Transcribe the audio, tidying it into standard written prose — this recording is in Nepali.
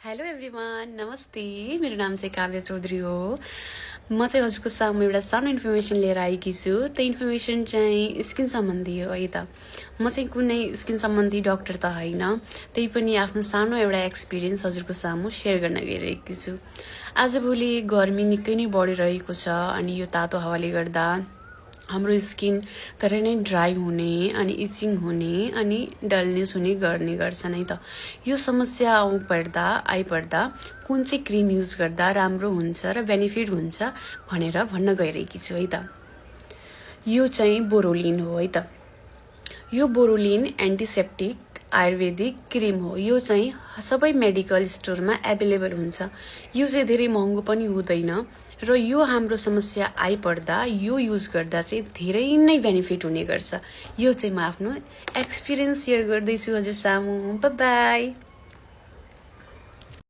हेलो एभ्रिवान, नमस्ते। मेरो नाम चाहिँ काव्य चौधरी हो। म चाहिँ हजुरको सामु एउटा सानो इन्फर्मेसन लिएर आएकी छु। त्यो इन्फर्मेसन चाहिँ स्किन सम्बन्धी हो है त। म चाहिँ कुनै स्किन सम्बन्धी डक्टर त होइन, त्यही पनि आफ्नो सानो एउटा एक्सपिरियन्स हजुरको सामु सेयर गर्न गइरहेकी छु। आजभोलि गर्मी निकै नै बढिरहेको छ अनि यो तातो हावाले गर्दा हाम्रो स्किन धेरै नै ड्राई हुने अनि इचिङ हुने अनि डलनेस हुने गर्ने गर्छन् है त। यो समस्या आइपर्दा कुन चाहिँ क्रिम युज गर्दा राम्रो हुन्छ र बेनिफिट हुन्छ भनेर भन्न गइरहेकी छु है त। यो चाहिँ बोरोलिन हो है त। यो बोरोलिन एन्टिसेप्टिक आयुर्वेदिक क्रिम हो। यो चाहिँ सबै मेडिकल स्टोरमा एभाइलेबल हुन्छ। यो चाहिँ धेरै महँगो पनि हुँदैन र यो हाम्रो समस्या आइपर्दा यो युज गर्दा चाहिँ धेरै नै बेनिफिट हुने गर्छ। यो चाहिँ म आफ्नो एक्सपिरियन्स सेयर गर्दैछु हजुर सामु। Bye bye.